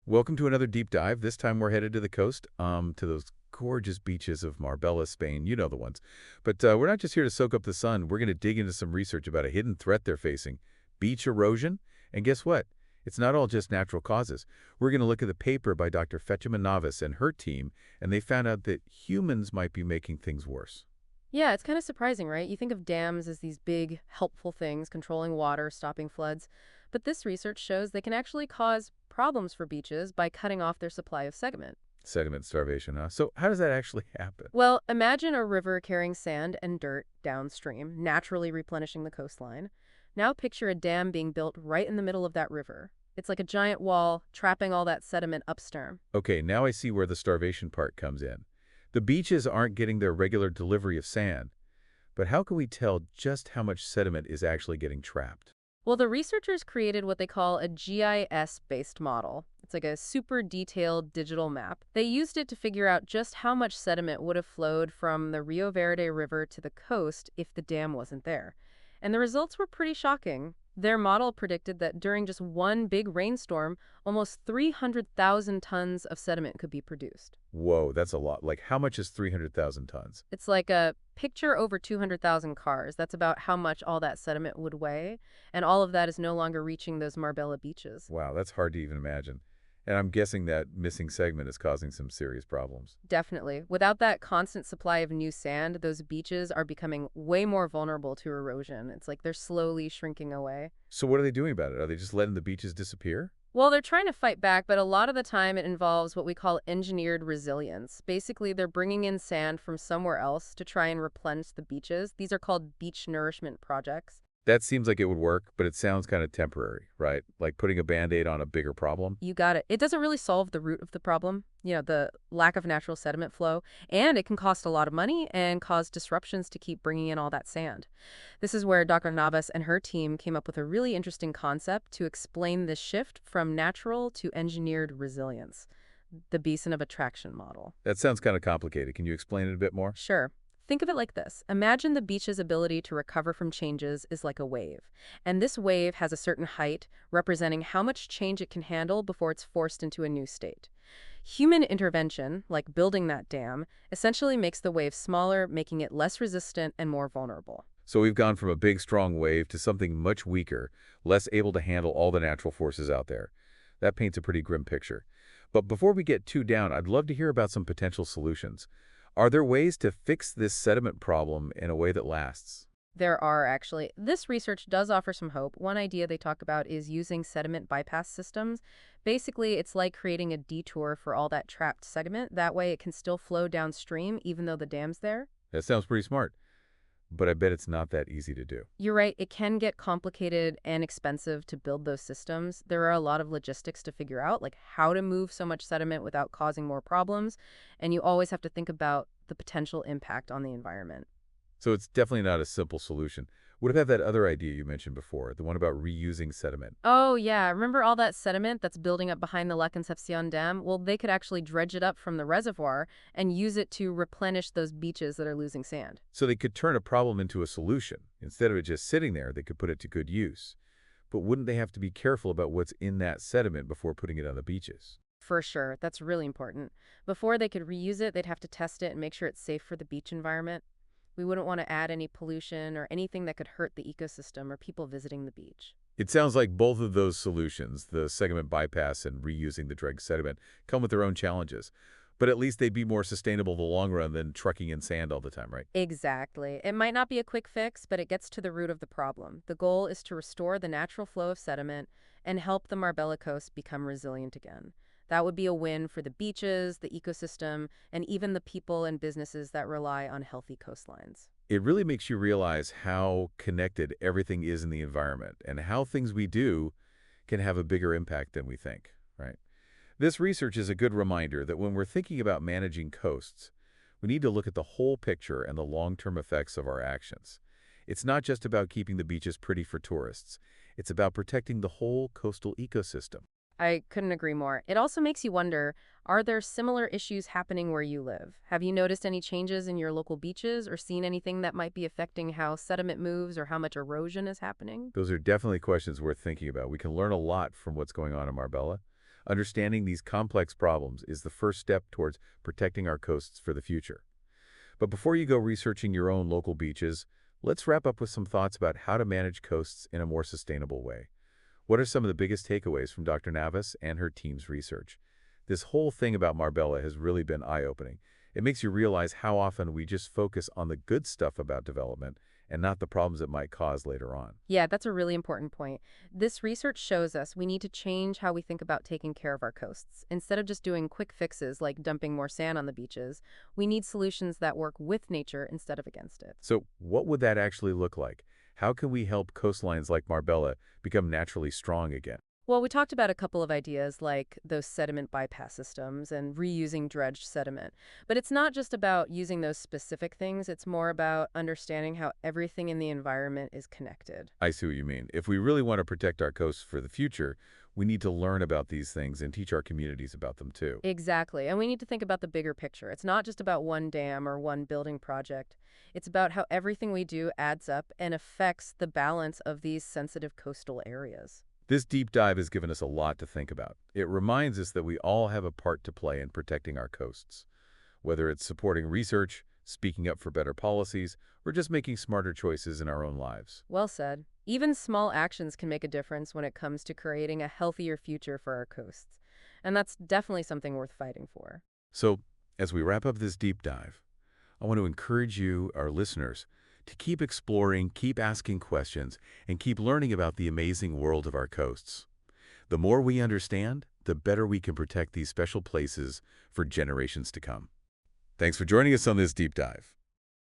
Welcome to another deep dive. This time we're headed to the coast, to those gorgeous beaches of Marbella, Spain. You know the ones. But we're not just here to soak up the sun. We're going to dig into some research about a hidden threat they're facing, beach erosion. And guess what? It's not all just natural causes. We're going to look at the paper by Dr. Navas and her team, and they found out that humans might be making things worse. Yeah, it's kind of surprising, right? You think of dams as these big, helpful things, controlling water, stopping floods. But this research shows they can actually cause problems for beaches by cutting off their supply of sediment. Sediment starvation, huh? So how does that actually happen? Well, imagine a river carrying sand and dirt downstream, naturally replenishing the coastline. Now picture a dam being built right in the middle of that river. It's like a giant wall, trapping all that sediment upstream. Okay, now I see where the starvation part comes in. The beaches aren't getting their regular delivery of sand, but how can we tell just how much sediment is actually getting trapped? Well, the researchers created what they call a GIS-based model. It's like a super detailed digital map. They used it to figure out just how much sediment would have flowed from the Rio Verde River to the coast if the dam wasn't there. And the results were pretty shocking. Their model predicted that during just one big rainstorm, almost 300,000 tons of sediment could be produced. Whoa, that's a lot. Like, how much is 300,000 tons? It's like a picture over 200,000 cars. That's about how much all that sediment would weigh. And all of that is no longer reaching those Marbella beaches. Wow, that's hard to even imagine. And I'm guessing that missing segment is causing some serious problems. Definitely. Without that constant supply of new sand, those beaches are becoming way more vulnerable to erosion. It's like they're slowly shrinking away. So what are they doing about it? Are they just letting the beaches disappear? Well, they're trying to fight back, but a lot of the time it involves what we call engineered resilience. Basically, they're bringing in sand from somewhere else to try and replenish the beaches. These are called beach nourishment projects. That seems like it would work, but it sounds kind of temporary, right? Like putting a Band-Aid on a bigger problem. You got it. It doesn't really solve the root of the problem, the lack of natural sediment flow, and it can cost a lot of money and cause disruptions to keep bringing in all that sand. This is where Dr. Navas and her team came up with a really interesting concept to explain this shift from natural to engineered resilience, the basin of attraction model. That sounds kind of complicated. Can you explain it a bit more? Sure. Think of it like this. Imagine the beach's ability to recover from changes is like a wave. And this wave has a certain height, representing how much change it can handle before it's forced into a new state. Human intervention, like building that dam, essentially makes the wave smaller, making it less resistant and more vulnerable. So we've gone from a big, strong wave to something much weaker, less able to handle all the natural forces out there. That paints a pretty grim picture. But before we get too down, I'd love to hear about some potential solutions. Are there ways to fix this sediment problem in a way that lasts? There are actually. This research does offer some hope. One idea they talk about is using sediment bypass systems. Basically, it's like creating a detour for all that trapped sediment. That way it can still flow downstream even though the dam's there. That sounds pretty smart, but I bet it's not that easy to do. You're right, it can get complicated and expensive to build those systems. There are a lot of logistics to figure out, like how to move so much sediment without causing more problems. And you always have to think about the potential impact on the environment. So it's definitely not a simple solution. What about that other idea you mentioned before, the one about reusing sediment? Oh, yeah. Remember all that sediment that's building up behind the La Concepcion Dam? Well, they could actually dredge it up from the reservoir and use it to replenish those beaches that are losing sand. So they could turn a problem into a solution. Instead of it just sitting there, they could put it to good use. But wouldn't they have to be careful about what's in that sediment before putting it on the beaches? For sure. That's really important. Before they could reuse it, they'd have to test it and make sure it's safe for the beach environment. We wouldn't want to add any pollution or anything that could hurt the ecosystem or people visiting the beach. It sounds like both of those solutions, the segment bypass and reusing the dredged sediment, come with their own challenges. But at least they'd be more sustainable in the long run than trucking in sand all the time, right? Exactly. It might not be a quick fix, but it gets to the root of the problem. The goal is to restore the natural flow of sediment and help the Marbella Coast become resilient again. That would be a win for the beaches, the ecosystem, and even the people and businesses that rely on healthy coastlines. It really makes you realize how connected everything is in the environment and how things we do can have a bigger impact than we think, right? This research is a good reminder that when we're thinking about managing coasts, we need to look at the whole picture and the long-term effects of our actions. It's not just about keeping the beaches pretty for tourists. It's about protecting the whole coastal ecosystem. I couldn't agree more. It also makes you wonder, are there similar issues happening where you live? Have you noticed any changes in your local beaches or seen anything that might be affecting how sediment moves or how much erosion is happening? Those are definitely questions worth thinking about. We can learn a lot from what's going on in Marbella. Understanding these complex problems is the first step towards protecting our coasts for the future. But before you go researching your own local beaches, let's wrap up with some thoughts about how to manage coasts in a more sustainable way. What are some of the biggest takeaways from Dr. Navas and her team's research? This whole thing about Marbella has really been eye-opening. It makes you realize how often we just focus on the good stuff about development and not the problems it might cause later on. Yeah, that's a really important point. This research shows us we need to change how we think about taking care of our coasts. Instead of just doing quick fixes like dumping more sand on the beaches, we need solutions that work with nature instead of against it. So what would that actually look like? How can we help coastlines like Marbella become naturally strong again? Well, we talked about a couple of ideas like those sediment bypass systems and reusing dredged sediment. But it's not just about using those specific things, it's more about understanding how everything in the environment is connected. I see what you mean. If we really want to protect our coasts for the future, we need to learn about these things and teach our communities about them too. Exactly. And we need to think about the bigger picture. It's not just about one dam or one building project. It's about how everything we do adds up and affects the balance of these sensitive coastal areas. This deep dive has given us a lot to think about. It reminds us that we all have a part to play in protecting our coasts, whether it's supporting research, speaking up for better policies, or just making smarter choices in our own lives. Well said. Even small actions can make a difference when it comes to creating a healthier future for our coasts. And that's definitely something worth fighting for. So, as we wrap up this deep dive, I want to encourage you, our listeners, to keep exploring, keep asking questions, and keep learning about the amazing world of our coasts. The more we understand, the better we can protect these special places for generations to come. Thanks for joining us on this deep dive.